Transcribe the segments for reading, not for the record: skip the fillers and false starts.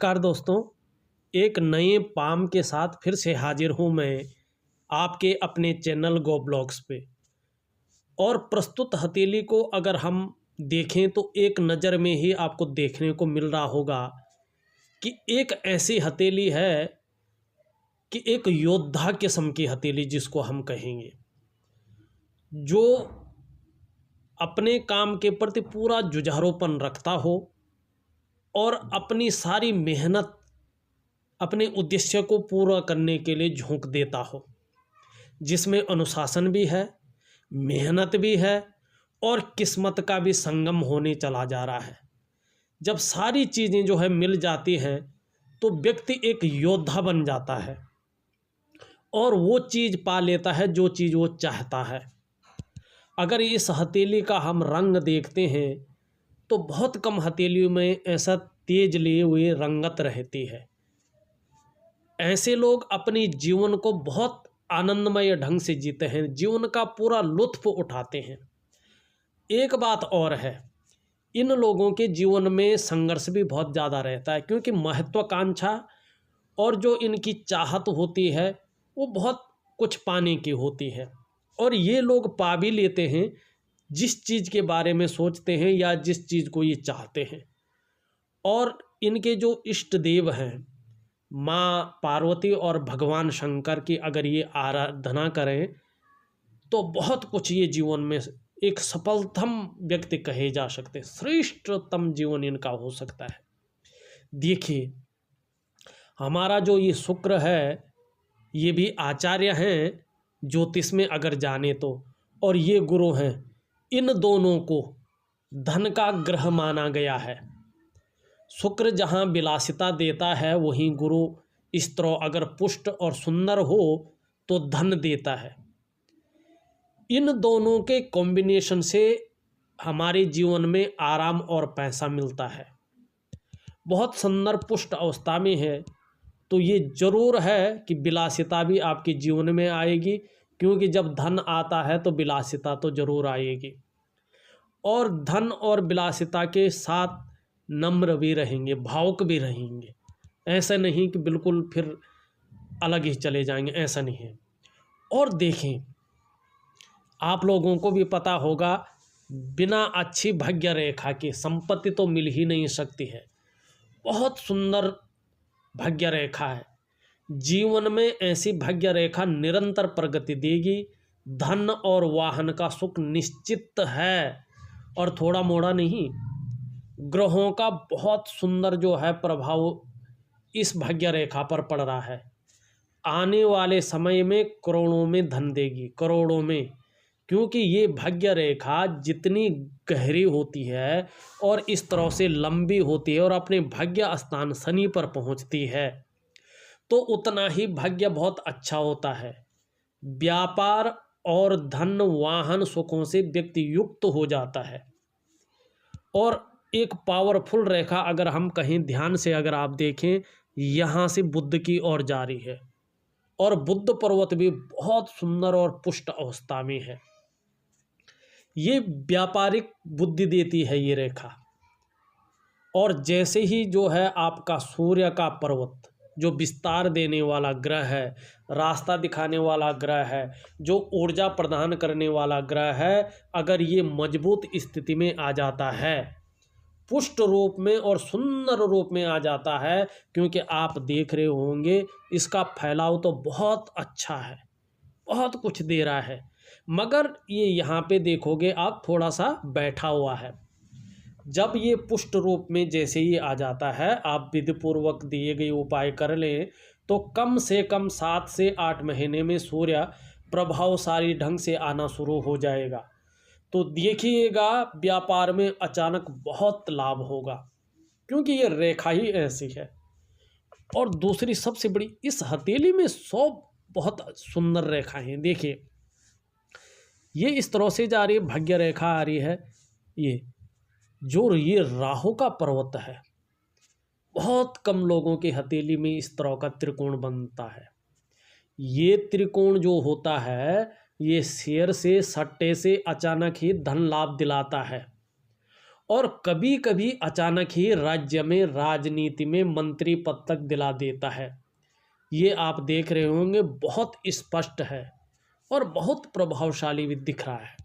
नमस्कार दोस्तों, एक नए पाम के साथ फिर से हाजिर हूँ मैं आपके अपने चैनल गो ब्लॉग्स पे। और प्रस्तुत हथेली को अगर हम देखें तो एक नज़र में ही आपको देखने को मिल रहा होगा कि एक ऐसी हथेली है कि एक योद्धा किस्म की हथेली जिसको हम कहेंगे, जो अपने काम के प्रति पूरा जुझारूपन रखता हो और अपनी सारी मेहनत अपने उद्देश्य को पूरा करने के लिए झोंक देता हो, जिसमें अनुशासन भी है, मेहनत भी है और किस्मत का भी संगम होने चला जा रहा है। जब सारी चीज़ें जो है मिल जाती हैं तो व्यक्ति एक योद्धा बन जाता है और वो चीज़ पा लेता है जो चीज़ वो चाहता है। अगर इस हथेली का हम रंग देखते हैं तो बहुत कम हथेलियों में ऐसा तेज लिए हुए रंगत रहती है। ऐसे लोग अपनी जीवन को बहुत आनंदमय ढंग से जीते हैं, जीवन का पूरा लुत्फ उठाते हैं। एक बात और है, इन लोगों के जीवन में संघर्ष भी बहुत ज़्यादा रहता है, क्योंकि महत्वाकांक्षा और जो इनकी चाहत होती है वो बहुत कुछ पाने की होती है। और ये लोग पा भी लेते हैं जिस चीज़ के बारे में सोचते हैं या जिस चीज़ को ये चाहते हैं। और इनके जो इष्ट देव हैं माँ पार्वती और भगवान शंकर की अगर ये आराधना करें तो बहुत कुछ ये जीवन में एक सफलतम व्यक्ति कहे जा सकते हैं, श्रेष्ठतम जीवन इनका हो सकता है। देखिए, हमारा जो ये शुक्र है ये भी आचार्य हैं ज्योतिष में अगर जाने तो, और ये गुरु हैं। इन दोनों को धन का ग्रह माना गया है। शुक्र जहाँ विलासिता देता है वहीं गुरु इस तरह अगर पुष्ट और सुंदर हो तो धन देता है। इन दोनों के कॉम्बिनेशन से हमारे जीवन में आराम और पैसा मिलता है। बहुत सुंदर पुष्ट अवस्था में है तो ये जरूर है कि विलासिता भी आपके जीवन में आएगी, क्योंकि जब धन आता है तो विलासिता तो जरूर आएगी। और धन और विलासिता के साथ नम्र भी रहेंगे, भावुक भी रहेंगे। ऐसा नहीं कि बिल्कुल फिर अलग ही चले जाएंगे, ऐसा नहीं है। और देखें, आप लोगों को भी पता होगा बिना अच्छी भाग्य रेखा के संपत्ति तो मिल ही नहीं सकती है। बहुत सुंदर भाग्य रेखा है, जीवन में ऐसी भाग्य रेखा निरंतर प्रगति देगी। धन और वाहन का सुख निश्चित है और थोड़ा मोड़ा नहीं। ग्रहों का बहुत सुंदर जो है प्रभाव इस भाग्य रेखा पर पड़ रहा है। आने वाले समय में करोड़ों में धन देगी, करोड़ों में, क्योंकि ये भाग्य रेखा जितनी गहरी होती है और इस तरह से लंबी होती है और अपने भाग्य स्थान शनि पर पहुंचती है तो उतना ही भाग्य बहुत अच्छा होता है। व्यापार और धन वाहन सुखों से व्यक्ति युक्त हो जाता है। और एक पावरफुल रेखा अगर हम कहीं ध्यान से अगर आप देखें, यहाँ से बुध की ओर जा रही है और बुध पर्वत भी बहुत सुंदर और पुष्ट अवस्था में है। ये व्यापारिक बुद्धि देती है ये रेखा। और जैसे ही जो है आपका सूर्य का पर्वत जो विस्तार देने वाला ग्रह है, रास्ता दिखाने वाला ग्रह है, जो ऊर्जा प्रदान करने वाला ग्रह है, अगर ये मजबूत स्थिति में आ जाता है, पुष्ट रूप में और सुंदर रूप में आ जाता है, क्योंकि आप देख रहे होंगे इसका फैलाव तो बहुत अच्छा है, बहुत कुछ दे रहा है। मगर ये यहाँ पे देखोगे आप थोड़ा सा बैठा हुआ है। जब ये पुष्ट रूप में जैसे ही आ जाता है, आप विधिपूर्वक दिए गए उपाय कर लें तो कम से कम 7 से 8 महीने में सूर्य प्रभावशाली ढंग से आना शुरू हो जाएगा। तो देखिएगा व्यापार में अचानक बहुत लाभ होगा, क्योंकि ये रेखा ही ऐसी है। और दूसरी सबसे बड़ी, इस हथेली में 100 बहुत सुंदर रेखा हैं। देखिए, ये इस तरह से जा रही है, भाग्य रेखा आ रही है। ये राहु का पर्वत है। बहुत कम लोगों की हथेली में इस तरह का त्रिकोण बनता है। ये त्रिकोण जो होता है ये शेयर से, सट्टे से अचानक ही धन लाभ दिलाता है। और कभी कभी अचानक ही राज्य में राजनीति में मंत्री पद तक दिला देता है। ये आप देख रहे होंगे, बहुत स्पष्ट है और बहुत प्रभावशाली भी दिख रहा है।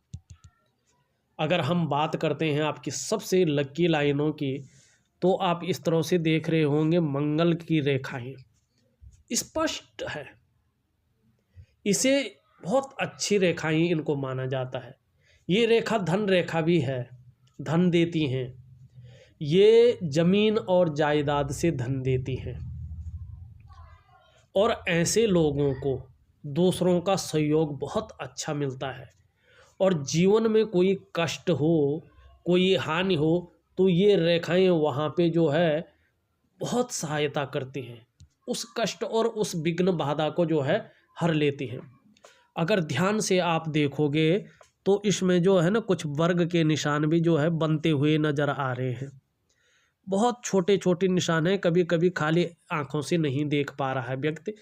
अगर हम बात करते हैं आपकी सबसे लकी लाइनों की, तो आप इस तरह से देख रहे होंगे, मंगल की रेखाएं स्पष्ट है। इसे बहुत अच्छी रेखाएं इनको माना जाता है। ये रेखा धन रेखा भी है, धन देती हैं। ये जमीन और जायदाद से धन देती हैं और ऐसे लोगों को दूसरों का सहयोग बहुत अच्छा मिलता है। और जीवन में कोई कष्ट हो, कोई हानि हो, तो ये रेखाएं वहाँ पे जो है बहुत सहायता करती हैं, उस कष्ट और उस विघ्न बाधा को जो है हर लेती हैं। अगर ध्यान से आप देखोगे तो इसमें जो है ना, कुछ वर्ग के निशान भी जो है बनते हुए नजर आ रहे हैं। बहुत छोटे छोटे निशान हैं, कभी कभी खाली आंखों से नहीं देख पा रहा है व्यक्ति।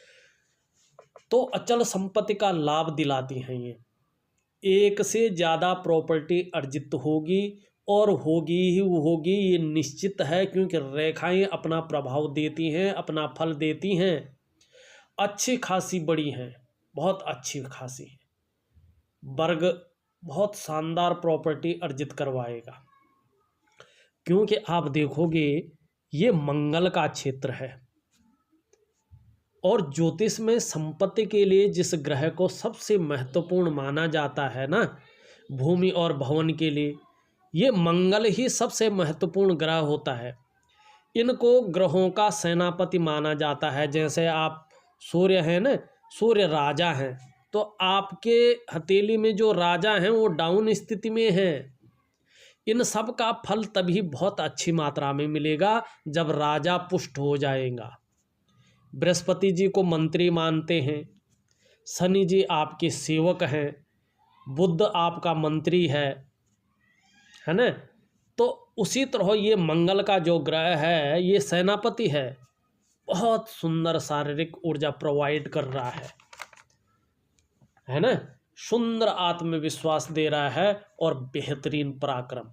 तो अचल संपत्ति का लाभ दिलाती हैं ये। एक से ज़्यादा प्रॉपर्टी अर्जित होगी और होगी ही होगी, ये निश्चित है, क्योंकि रेखाएं अपना प्रभाव देती हैं, अपना फल देती हैं। अच्छी खासी बड़ी हैं, बहुत अच्छी खासी है। वर्ग बहुत शानदार प्रॉपर्टी अर्जित करवाएगा, क्योंकि आप देखोगे ये मंगल का क्षेत्र है। और ज्योतिष में संपत्ति के लिए जिस ग्रह को सबसे महत्वपूर्ण माना जाता है ना, भूमि और भवन के लिए, ये मंगल ही सबसे महत्वपूर्ण ग्रह होता है। इनको ग्रहों का सेनापति माना जाता है। जैसे आप सूर्य हैं ना, सूर्य राजा हैं, तो आपके हथेली में जो राजा हैं वो डाउन स्थिति में हैं। इन सब का फल तभी बहुत अच्छी मात्रा में मिलेगा जब राजा पुष्ट हो जाएगा। बृहस्पति जी को मंत्री मानते हैं, शनि जी आपके सेवक हैं, बुध आपका मंत्री है ना। तो उसी तरह ये मंगल का जो ग्रह है ये सेनापति है, बहुत सुंदर शारीरिक ऊर्जा प्रोवाइड कर रहा है ना, सुंदर आत्मविश्वास दे रहा है और बेहतरीन पराक्रम।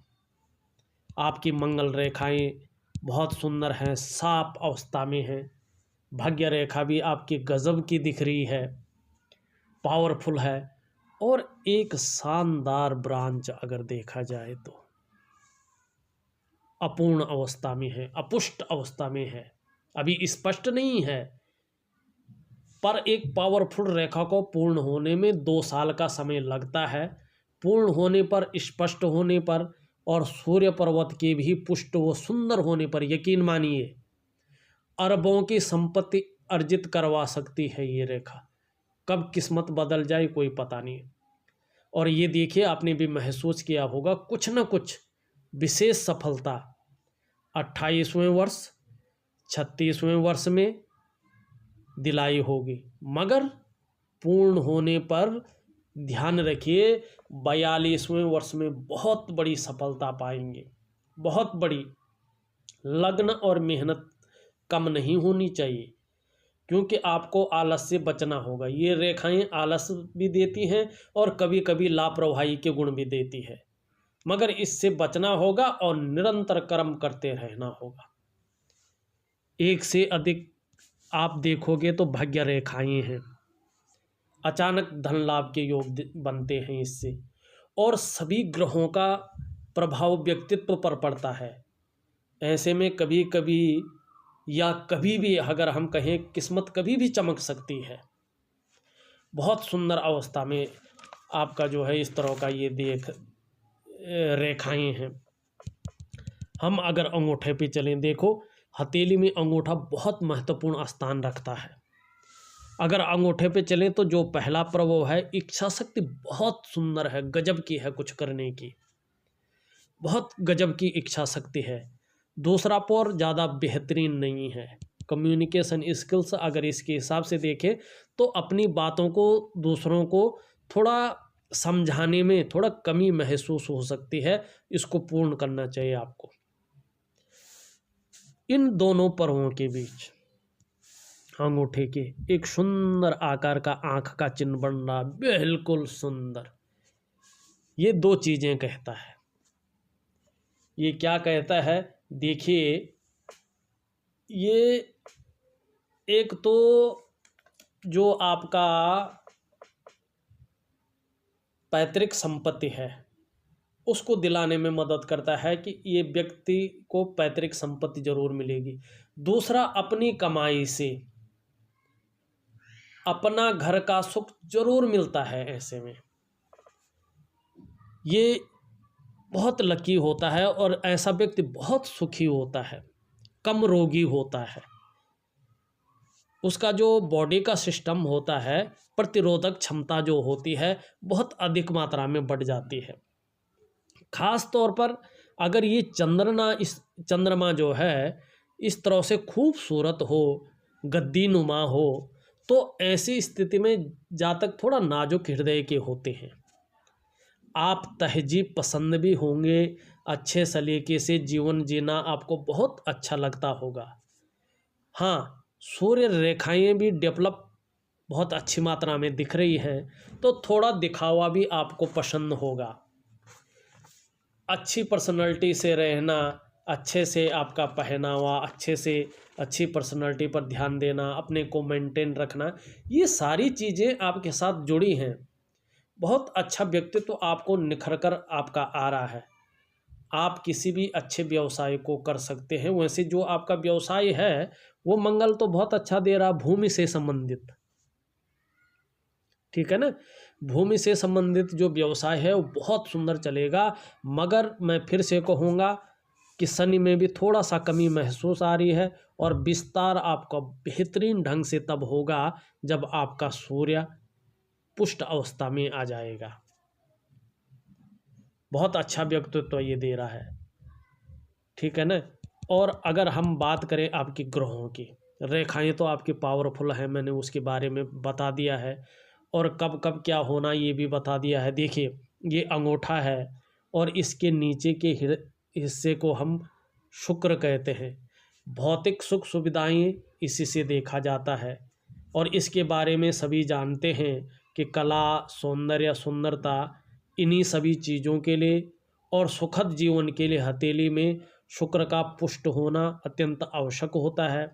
आपकी मंगल रेखाएं बहुत सुंदर हैं, साफ अवस्था में हैं। भाग्य रेखा भी आपकी गजब की दिख रही है, पावरफुल है। और एक शानदार ब्रांच अगर देखा जाए तो अपूर्ण अवस्था में है, अपुष्ट अवस्था में है, अभी स्पष्ट नहीं है। पर एक पावरफुल रेखा को पूर्ण होने में 2 साल का समय लगता है। पूर्ण होने पर, स्पष्ट होने पर और सूर्य पर्वत के भी पुष्ट व सुंदर होने पर यकीन मानिए अरबों की संपत्ति अर्जित करवा सकती है ये रेखा। कब किस्मत बदल जाए कोई पता नहीं। और ये देखिए, आपने भी महसूस किया होगा, कुछ न कुछ विशेष सफलता 28वें वर्ष 36वें वर्ष में दिलाई होगी, मगर पूर्ण होने पर ध्यान रखिए 42वें वर्ष में बहुत बड़ी सफलता पाएंगे, बहुत बड़ी। लगन और मेहनत कम नहीं होनी चाहिए, क्योंकि आपको आलस से बचना होगा। ये रेखाएं आलस भी देती हैं और कभी कभी लापरवाही के गुण भी देती है, मगर इससे बचना होगा और निरंतर कर्म करते रहना होगा। एक से अधिक आप देखोगे तो भाग्य रेखाएं हैं, अचानक धन लाभ के योग बनते हैं इससे। और सभी ग्रहों का प्रभाव व्यक्तित्व पर पड़ता है। ऐसे में कभी कभी या कभी भी अगर हम कहें, किस्मत कभी भी चमक सकती है। बहुत सुंदर अवस्था में आपका जो है इस तरह का ये देख रेखाएं हैं। हम अगर अंगूठे पे चलें, देखो हथेली में अंगूठा बहुत महत्वपूर्ण स्थान रखता है। अगर अंगूठे पे चलें तो जो पहला प्रभाव है, इच्छा शक्ति बहुत सुंदर है, गजब की है, कुछ करने की बहुत गजब की इच्छा शक्ति है। दूसरा पॉर ज़्यादा बेहतरीन नहीं है। कम्युनिकेशन स्किल्स अगर इसके हिसाब से देखें तो अपनी बातों को दूसरों को थोड़ा समझाने में थोड़ा कमी महसूस हो सकती है, इसको पूर्ण करना चाहिए आपको। इन दोनों परों के बीच अंगूठे के एक सुंदर आकार का आंख का चिन्ह बन रहा, बिल्कुल सुंदर। ये 2 चीजें कहता है। ये क्या कहता है, देखिए ये एक तो जो आपका पैतृक संपत्ति है उसको दिलाने में मदद करता है कि ये व्यक्ति को पैतृक संपत्ति जरूर मिलेगी। दूसरा, अपनी कमाई से अपना घर का सुख जरूर मिलता है। ऐसे में ये बहुत लकी होता है और ऐसा व्यक्ति बहुत सुखी होता है, कम रोगी होता है। उसका जो बॉडी का सिस्टम होता है, प्रतिरोधक क्षमता जो होती है बहुत अधिक मात्रा में बढ़ जाती है। खास तौर पर अगर ये चंद्रमा जो है इस तरह से खूबसूरत हो, गद्दी नुमा हो, तो ऐसी स्थिति में जातक थोड़ा नाजुक हृदय के होते हैं। आप तहजीब पसंद भी होंगे, अच्छे सलीके से जीवन जीना आपको बहुत अच्छा लगता होगा। हाँ, सूर्य रेखाएं भी डेवलप बहुत अच्छी मात्रा में दिख रही हैं, तो थोड़ा दिखावा भी आपको पसंद होगा। अच्छी पर्सनैलिटी से रहना, अच्छे से आपका पहनावा, अच्छे से अच्छी पर्सनैलिटी पर ध्यान देना, अपने को मेंटेन रखना, ये सारी चीज़ें आपके साथ जुड़ी हैं। बहुत अच्छा व्यक्तित्व तो आपको निखर कर आपका आ रहा है। आप किसी भी अच्छे व्यवसाय को कर सकते हैं। वैसे जो आपका व्यवसाय है वो मंगल तो बहुत अच्छा दे रहा, भूमि से संबंधित, ठीक है ना। भूमि से संबंधित जो व्यवसाय है वो बहुत सुंदर चलेगा। मगर मैं फिर से कहूँगा कि शनि में भी थोड़ा सा कमी महसूस आ रही है और विस्तार आपका बेहतरीन ढंग से तब होगा जब आपका सूर्य पुष्ट अवस्था में आ जाएगा। बहुत अच्छा व्यक्तित्व ये दे रहा है, ठीक है ना। और अगर हम बात करें आपकी ग्रहों की, रेखाएं तो आपकी पावरफुल है, मैंने उसके बारे में बता दिया है और कब कब क्या होना ये भी बता दिया है। देखिए ये अंगूठा है और इसके नीचे के हिस्से को हम शुक्र कहते हैं। भौतिक सुख सुविधाएं इसी से देखा जाता है और इसके बारे में सभी जानते हैं कि कला, सौंदर्य, सुंदरता, इन्हीं सभी चीज़ों के लिए और सुखद जीवन के लिए हथेली में शुक्र का पुष्ट होना अत्यंत आवश्यक होता है।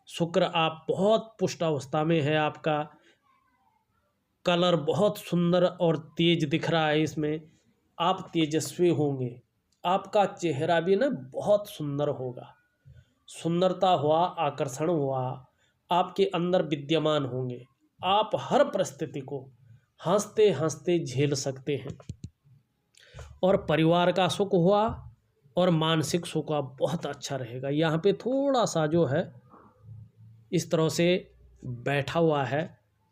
शुक्र आप बहुत पुष्ट अवस्था में है, आपका कलर बहुत सुंदर और तेज दिख रहा है, इसमें आप तेजस्वी होंगे, आपका चेहरा भी ना बहुत सुंदर होगा, सुंदरता हुआ, आकर्षण हुआ, आपके अंदर विद्यमान होंगे। आप हर परिस्थिति को हंसते हंसते झेल सकते हैं और परिवार का सुख हुआ और मानसिक सुख बहुत अच्छा रहेगा। यहाँ पे थोड़ा सा जो है इस तरह से बैठा हुआ है,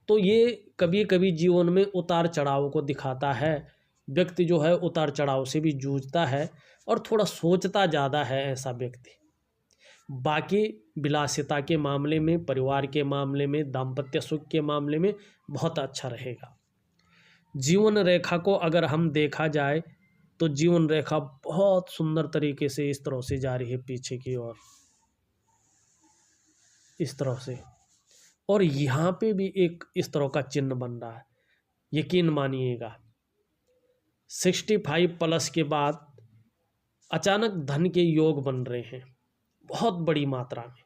तो ये कभी कभी जीवन में उतार चढ़ाव को दिखाता है। व्यक्ति जो है उतार चढ़ाव से भी जूझता है और थोड़ा सोचता ज़्यादा है ऐसा व्यक्ति। बाकी विलासिता के मामले में, परिवार के मामले में, दाम्पत्य सुख के मामले में बहुत अच्छा रहेगा। जीवन रेखा को अगर हम देखा जाए तो जीवन रेखा बहुत सुंदर तरीके से इस तरह से जा रही है पीछे की ओर, इस तरह से, और यहाँ पे भी एक इस तरह का चिन्ह बन रहा है। यकीन मानिएगा 65+ के बाद अचानक धन के योग बन रहे हैं बहुत बड़ी मात्रा में।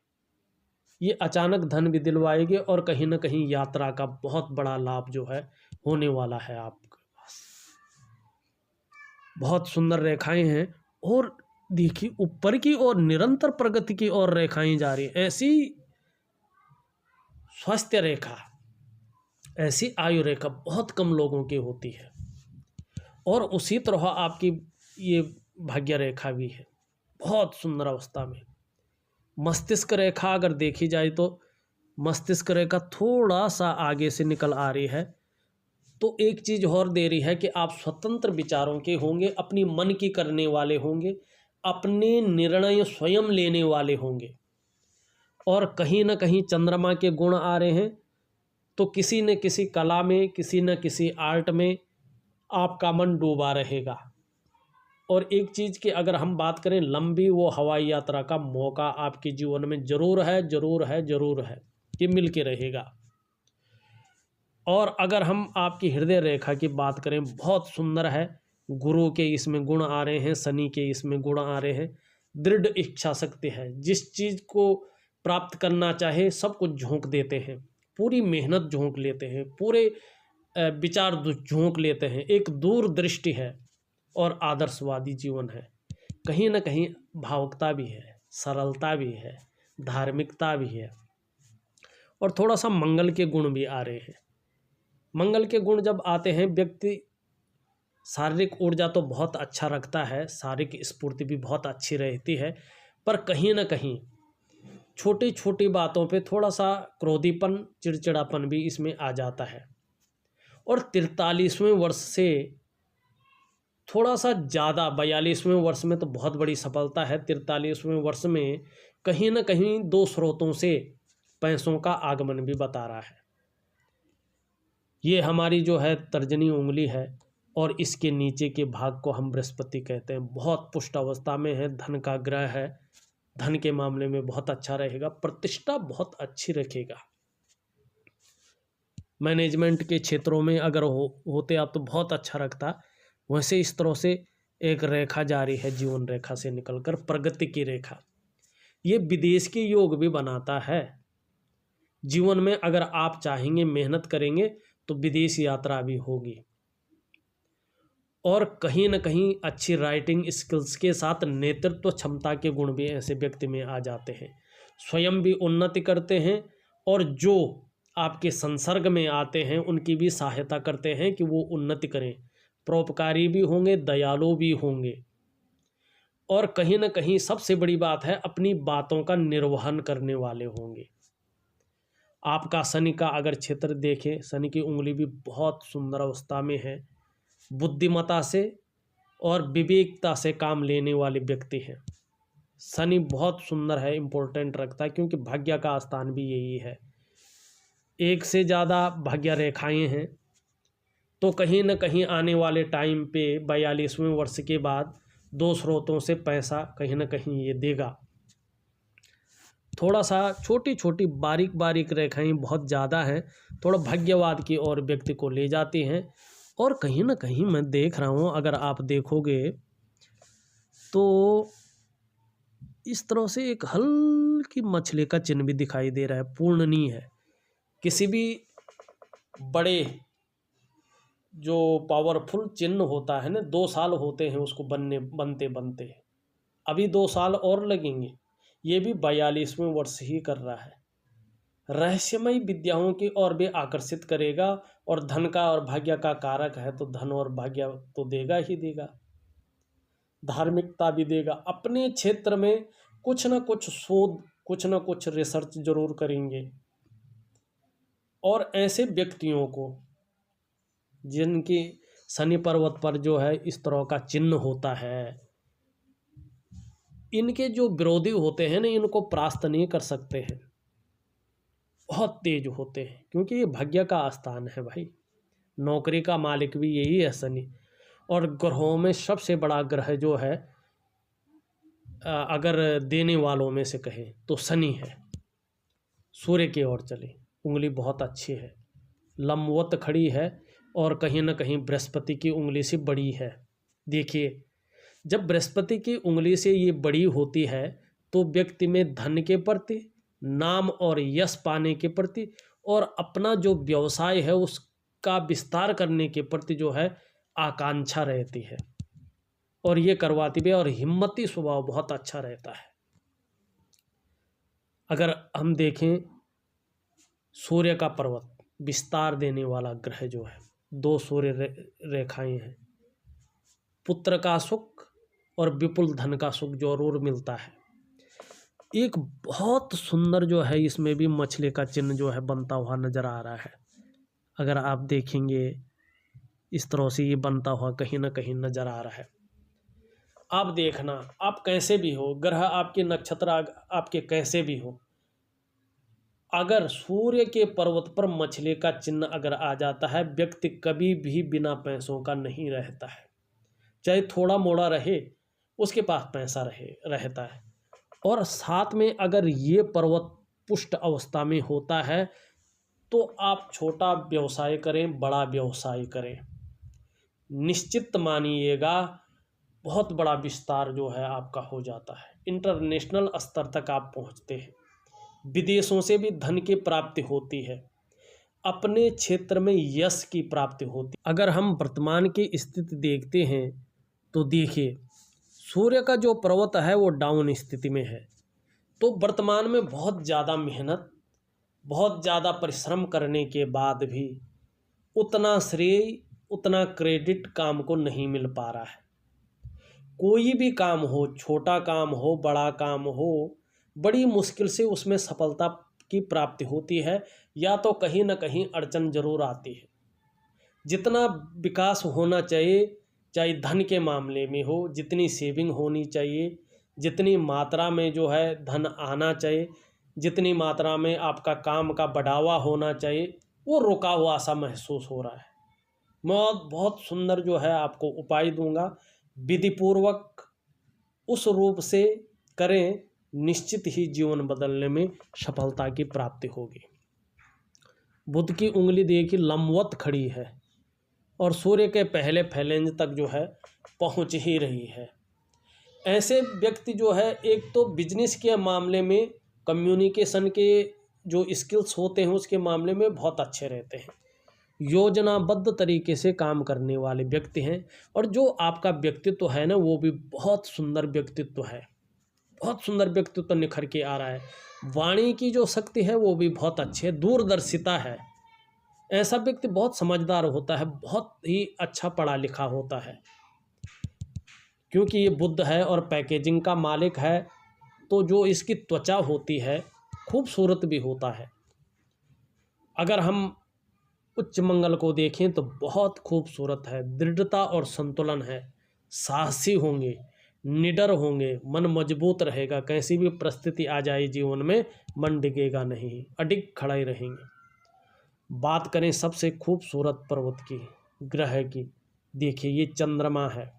ये अचानक धन भी दिलवाएंगे और कहीं ना कहीं यात्रा का बहुत बड़ा लाभ जो है होने वाला है आपके पास। बहुत सुंदर रेखाएं हैं और देखिए ऊपर की ओर निरंतर प्रगति की ओर रेखाएं जा रही है। ऐसी स्वास्थ्य रेखा, ऐसी आयु रेखा बहुत कम लोगों की होती है और उसी तरह आपकी ये भाग्य रेखा भी है बहुत सुंदर अवस्था में। मस्तिष्क रेखा अगर देखी जाए तो मस्तिष्क रेखा थोड़ा सा आगे से निकल आ रही है, तो एक चीज़ और दे रही है कि आप स्वतंत्र विचारों के होंगे, अपनी मन की करने वाले होंगे, अपने निर्णय स्वयं लेने वाले होंगे। और कहीं ना कहीं चंद्रमा के गुण आ रहे हैं, तो किसी न किसी कला में, किसी न किसी आर्ट में आपका मन डूबा रहेगा। और एक चीज़ की अगर हम बात करें लंबी, वो हवाई यात्रा का मौका आपके जीवन में ज़रूर है, ज़रूर है, ज़रूर है कि मिल के रहेगा। और अगर हम आपकी हृदय रेखा की बात करें बहुत सुंदर है, गुरु के इसमें गुण आ रहे हैं, शनि के इसमें गुण आ रहे हैं। दृढ़ इच्छा शक्ति है, जिस चीज़ को प्राप्त करना चाहे सब कुछ झोंक देते हैं, पूरी मेहनत झोंक लेते हैं, पूरे विचार झोंक लेते हैं। एक दूरदृष्टि है और आदर्शवादी जीवन है। कहीं ना कहीं भावुकता भी है, सरलता भी है, धार्मिकता भी है, और थोड़ा सा मंगल के गुण भी आ रहे हैं। मंगल के गुण जब आते हैं, व्यक्ति शारीरिक ऊर्जा तो बहुत अच्छा रखता है, शारीरिक स्फूर्ति भी बहुत अच्छी रहती है, पर कहीं ना कहीं छोटी छोटी बातों पे थोड़ा सा क्रोधीपन, चिड़चिड़ापन भी इसमें आ जाता है। और 43वें वर्ष से थोड़ा सा ज़्यादा, 42वें वर्ष में तो बहुत बड़ी सफलता है, 43वें वर्ष में कहीं ना कहीं दो स्रोतों से पैसों का आगमन भी बता रहा है। ये हमारी जो है तर्जनी उंगली है, और इसके नीचे के भाग को हम बृहस्पति कहते हैं। बहुत पुष्ट अवस्था में है, धन का ग्रह है, धन के मामले में बहुत अच्छा रहेगा, प्रतिष्ठा बहुत अच्छी रखेगा। मैनेजमेंट के क्षेत्रों में अगर होते आप तो बहुत अच्छा रखता। वैसे इस तरह से एक रेखा जारी है, जीवन रेखा से निकलकर प्रगति की रेखा। ये विदेश के योग भी बनाता है। जीवन में अगर आप चाहेंगे, मेहनत करेंगे तो विदेश यात्रा भी होगी। और कहीं ना कहीं अच्छी राइटिंग स्किल्स के साथ नेतृत्व क्षमता के गुण भी ऐसे व्यक्ति में आ जाते हैं। स्वयं भी उन्नति करते हैं, और जो आपके संसर्ग में आते हैं उनकी भी सहायता करते हैं कि वो उन्नति करें। परोपकारी भी होंगे, दयालु भी होंगे, और कहीं ना कहीं सबसे बड़ी बात है, अपनी बातों का निर्वहन करने वाले होंगे। आपका शनि का अगर क्षेत्र देखें, शनि की उंगली भी बहुत सुंदर अवस्था में है। बुद्धिमत्ता से और विवेकता से काम लेने वाले व्यक्ति हैं। शनि बहुत सुंदर है, इम्पोर्टेंट रखता है, क्योंकि भाग्य का स्थान भी यही है। एक से ज़्यादा भाग्य रेखाएं हैं, तो कहीं ना कहीं आने वाले टाइम पे 42वें वर्ष के बाद दो स्रोतों से पैसा कहीं ना कहीं ये देगा। थोड़ा सा छोटी छोटी बारीक बारीक रेखाएं बहुत ज़्यादा हैं, थोड़ा भाग्यवाद की ओर व्यक्ति को ले जाती हैं। और कहीं ना कहीं मैं देख रहा हूँ, अगर आप देखोगे तो इस तरह से एक हल्की मछली का चिन्ह भी दिखाई दे रहा है, पूर्ण नहीं है। किसी भी बड़े जो पावरफुल चिन्ह होता है ना, 2 साल होते हैं उसको बनते बनते, अभी 2 साल और लगेंगे। ये भी 42वें वर्ष ही कर रहा है। रहस्यमय विद्याओं की ओर भी आकर्षित करेगा, और धन का और भाग्य का कारक है, तो धन और भाग्य तो देगा ही देगा, धार्मिकता भी देगा। अपने क्षेत्र में कुछ ना कुछ शोध, कुछ ना कुछ रिसर्च जरूर करेंगे। और ऐसे व्यक्तियों को जिनकी शनि पर्वत पर जो है इस तरह का चिन्ह होता है, इनके जो विरोधी होते हैं ना, इनको परास्त नहीं कर सकते हैं, बहुत तेज होते हैं, क्योंकि ये भाग्य का स्थान है भाई। नौकरी का मालिक भी यही है शनि। और ग्रहों में सबसे बड़ा ग्रह जो है, अगर देने वालों में से कहें तो शनि है। सूर्य की ओर चले, उंगली बहुत अच्छी है, लंबवत खड़ी है, और कहीं ना कहीं बृहस्पति की उंगली से बड़ी है। देखिए, जब बृहस्पति की उंगली से ये बड़ी होती है तो व्यक्ति में धन के प्रति, नाम और यश पाने के प्रति, और अपना जो व्यवसाय है उसका विस्तार करने के प्रति जो है आकांक्षा रहती है, और ये करवाती भी है। और हिम्मती स्वभाव बहुत अच्छा रहता है। अगर हम देखें, सूर्य का पर्वत विस्तार देने वाला ग्रह जो है, 2 सूर्य रेखाएं हैं, पुत्र का सुख और विपुल धन का सुख जरूर मिलता है। एक बहुत सुंदर जो है, इसमें भी मछली का चिन्ह जो है बनता हुआ नजर आ रहा है। अगर आप देखेंगे इस तरह से ये बनता हुआ कहीं ना कहीं नजर आ रहा है। आप देखना, आप कैसे भी हो, ग्रह आपके नक्षत्र आपके कैसे भी हो, अगर सूर्य के पर्वत पर मछली का चिन्ह अगर आ जाता है, व्यक्ति कभी भी बिना पैसों का नहीं रहता है। चाहे थोड़ा मोड़ा रहे, उसके पास पैसा रहता है। और साथ में अगर ये पर्वत पुष्ट अवस्था में होता है तो आप छोटा व्यवसाय करें, बड़ा व्यवसाय करें, निश्चित मानिएगा बहुत बड़ा विस्तार जो है आपका हो जाता है, इंटरनेशनल स्तर तक आप पहुंचते हैं, विदेशों से भी धन की प्राप्ति होती है, अपने क्षेत्र में यश की प्राप्ति होती। अगर हम वर्तमान की स्थिति देखते हैं तो देखिए सूर्य का जो पर्वत है वो डाउन स्थिति में है, तो वर्तमान में बहुत ज़्यादा मेहनत, बहुत ज़्यादा परिश्रम करने के बाद भी उतना श्रेय, उतना क्रेडिट काम को नहीं मिल पा रहा है। कोई भी काम हो, छोटा काम हो, बड़ा काम हो, बड़ी मुश्किल से उसमें सफलता की प्राप्ति होती है, या तो कहीं ना कहीं अड़चन जरूर आती है। जितना विकास होना चाहिए, चाहे धन के मामले में हो, जितनी सेविंग होनी चाहिए, जितनी मात्रा में जो है धन आना चाहिए, जितनी मात्रा में आपका काम का बढ़ावा होना चाहिए, वो रुका हुआ सा महसूस हो रहा है। मैं बहुत सुंदर जो है आपको उपाय दूंगा, विधिपूर्वक उस रूप से करें, निश्चित ही जीवन बदलने में सफलता की प्राप्ति होगी। बुध की उंगली देखिए लंबवत खड़ी है और सूर्य के पहले फैलेंज तक जो है पहुंच ही रही है। ऐसे व्यक्ति जो है एक तो बिजनेस के मामले में, कम्युनिकेशन के जो स्किल्स होते हैं उसके मामले में बहुत अच्छे रहते हैं, योजनाबद्ध तरीके से काम करने वाले व्यक्ति हैं, और जो आपका व्यक्तित्व है ना वो भी बहुत सुंदर व्यक्तित्व है, बहुत सुंदर व्यक्तित्व निखर के आ रहा है। वाणी की जो शक्ति है वो भी बहुत अच्छी है, दूरदर्शिता है। ऐसा व्यक्ति बहुत समझदार होता है, बहुत ही अच्छा पढ़ा लिखा होता है, क्योंकि ये बुध है और पैकेजिंग का मालिक है, तो जो इसकी त्वचा होती है खूबसूरत भी होता है। अगर हम उच्च मंगल को देखें तो बहुत खूबसूरत है, दृढ़ता और संतुलन है, साहसी होंगे, निडर होंगे, मन मजबूत रहेगा, कैसी भी परिस्थिति आ जाए जीवन में मन डिगेगा नहीं, अडिग खड़े रहेंगे। बात करें सबसे खूबसूरत पर्वत की, ग्रह की, देखिए ये चंद्रमा है।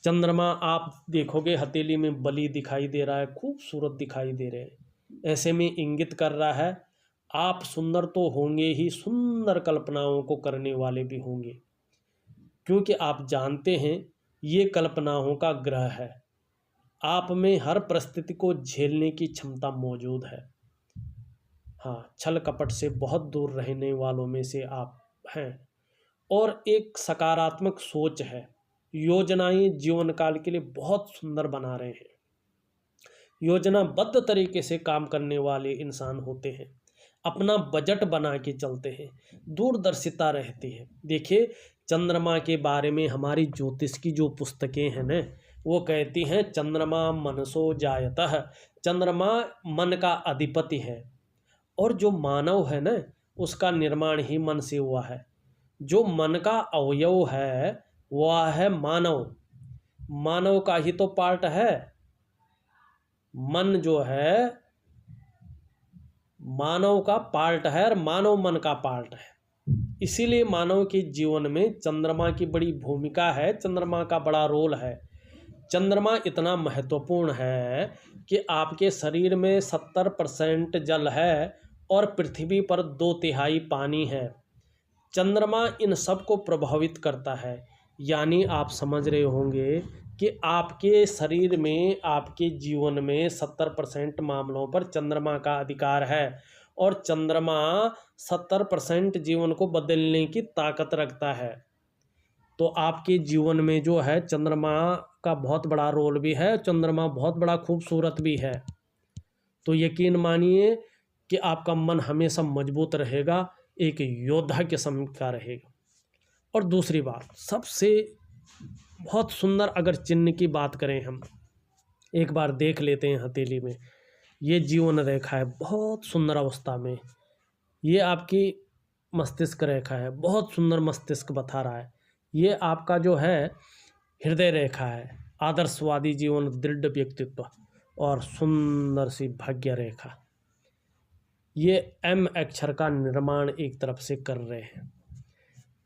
चंद्रमा आप देखोगे हथेली में बलि दिखाई दे रहा है, खूबसूरत दिखाई दे रहे हैं, ऐसे में इंगित कर रहा है आप सुंदर तो होंगे ही, सुंदर कल्पनाओं को करने वाले भी होंगे, क्योंकि आप जानते हैं ये कल्पनाओं का ग्रह है। आप में हर परिस्थिति को झेलने की क्षमता मौजूद है। हाँ, छल कपट से बहुत दूर रहने वालों में से आप हैं, और एक सकारात्मक सोच है, योजनाएं जीवन काल के लिए बहुत सुंदर बना रहे हैं, योजनाबद्ध तरीके से काम करने वाले इंसान होते हैं, अपना बजट बना के चलते हैं, दूरदर्शिता रहती है। देखिए चंद्रमा के बारे में हमारी ज्योतिष की जो पुस्तकें हैं न, वो कहती हैं चंद्रमा मनसो जायतः, चंद्रमा मन का अधिपति है, और जो मानव है न उसका निर्माण ही मन से हुआ है। जो मन का अवयव है वह है मानव, मानव का ही तो पार्ट है। मन जो है मानव का पार्ट है और मानव मन का पार्ट है, इसीलिए मानव के जीवन में चंद्रमा की बड़ी भूमिका है, चंद्रमा का बड़ा रोल है। चंद्रमा इतना महत्वपूर्ण है कि आपके शरीर में 70% जल है और पृथ्वी पर 2/3 पानी है। चंद्रमा इन सब को प्रभावित करता है, यानी आप समझ रहे होंगे कि आपके शरीर में, आपके जीवन में 70% मामलों पर चंद्रमा का अधिकार है, और चंद्रमा 70% जीवन को बदलने की ताकत रखता है। तो आपके जीवन में जो है चंद्रमा का बहुत बड़ा रोल भी है, चंद्रमा बहुत बड़ा खूबसूरत भी है। तो यकीन मानिए कि आपका मन हमेशा मजबूत रहेगा, एक योद्धा के सम का रहेगा। और दूसरी बात, सबसे बहुत सुंदर अगर चिन्ह की बात करें हम, एक बार देख लेते हैं हथेली में, ये जीवन रेखा है बहुत सुंदर अवस्था में, ये आपकी मस्तिष्क रेखा है, बहुत सुंदर मस्तिष्क बता रहा है। ये आपका जो है हृदय रेखा है, आदर्शवादी जीवन, दृढ़ व्यक्तित्व और सुंदर सी भाग्य रेखा। ये एम अक्षर का निर्माण एक तरफ से कर रहे हैं।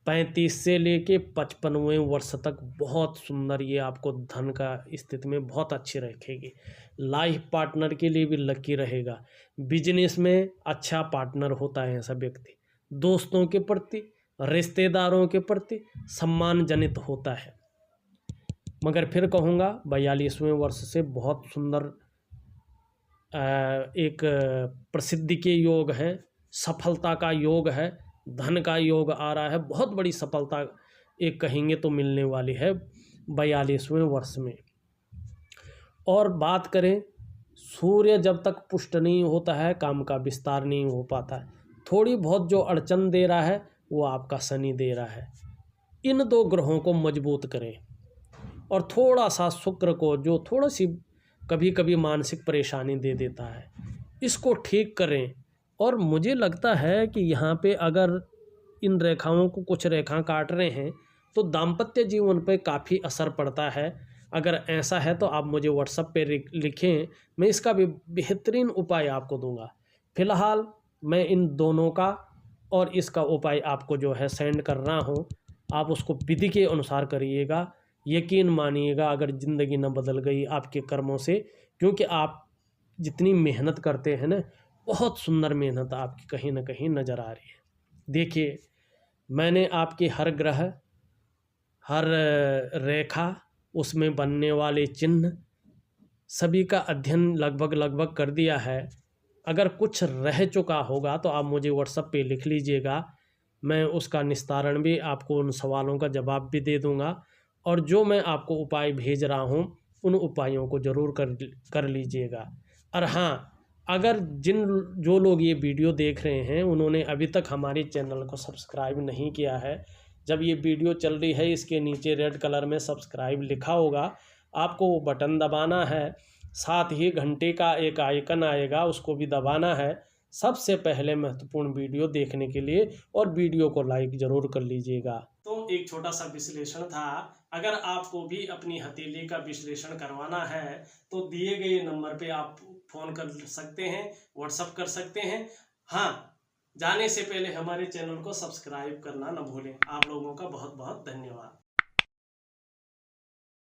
35 से लेके 55वें वर्ष तक बहुत सुंदर ये आपको धन का स्थिति में बहुत अच्छी रखेगी। लाइफ पार्टनर के लिए भी लकी रहेगा। बिजनेस में अच्छा पार्टनर होता है ऐसा व्यक्ति। दोस्तों के प्रति रिश्तेदारों के प्रति सम्मान जनित होता है। मगर फिर कहूँगा 42वें वर्ष से बहुत सुंदर एक प्रसिद्धि के योग हैं, सफलता का योग है, धन का योग आ रहा है, बहुत बड़ी सफलता एक कहेंगे तो मिलने वाली है 42वें वर्ष में। और बात करें, सूर्य जब तक पुष्ट नहीं होता है काम का विस्तार नहीं हो पाता है। थोड़ी बहुत जो अड़चन दे रहा है वो आपका शनि दे रहा है। इन दो ग्रहों को मजबूत करें और थोड़ा सा शुक्र को जो थोड़ी सी कभी कभी मानसिक परेशानी दे देता है, इसको ठीक करें। और मुझे लगता है कि यहाँ पे अगर इन रेखाओं को कुछ रेखा काट रहे हैं तो दाम्पत्य जीवन पे काफ़ी असर पड़ता है। अगर ऐसा है तो आप मुझे व्हाट्सएप पे लिखें, मैं इसका भी बेहतरीन उपाय आपको दूंगा। फिलहाल मैं इन दोनों का और इसका उपाय आपको जो है सेंड कर रहा हूँ, आप उसको विधि के अनुसार करिएगा। यकीन मानिएगा अगर ज़िंदगी न बदल गई आपके कर्मों से, क्योंकि आप जितनी मेहनत करते हैं ना, बहुत सुंदर मेहनत आपकी कहीं ना कहीं नज़र आ रही है। देखिए, मैंने आपके हर ग्रह, हर रेखा, उसमें बनने वाले चिन्ह सभी का अध्ययन लगभग कर दिया है। अगर कुछ रह चुका होगा तो आप मुझे व्हाट्सएप पे लिख लीजिएगा, मैं उसका निस्तारण भी आपको, उन सवालों का जवाब भी दे दूंगा। और जो मैं आपको उपाय भेज रहा हूँ उन उपायों को ज़रूर कर लीजिएगा। और हाँ, अगर जो लोग ये वीडियो देख रहे हैं उन्होंने अभी तक हमारे चैनल को सब्सक्राइब नहीं किया है, जब ये वीडियो चल रही है इसके नीचे रेड कलर में सब्सक्राइब लिखा होगा, आपको वो बटन दबाना है। साथ ही घंटे का एक आइकन आएगा, उसको भी दबाना है सबसे पहले महत्वपूर्ण वीडियो देखने के लिए। और वीडियो को लाइक ज़रूर कर लीजिएगा। तो एक छोटा सा विश्लेषण था। अगर आपको भी अपनी हथेली का विश्लेषण करवाना है तो दिए गए नंबर पे आप फ़ोन कर सकते हैं, व्हाट्सएप कर सकते हैं। हाँ, जाने से पहले हमारे चैनल को सब्सक्राइब करना न भूलें। आप लोगों का बहुत बहुत धन्यवाद।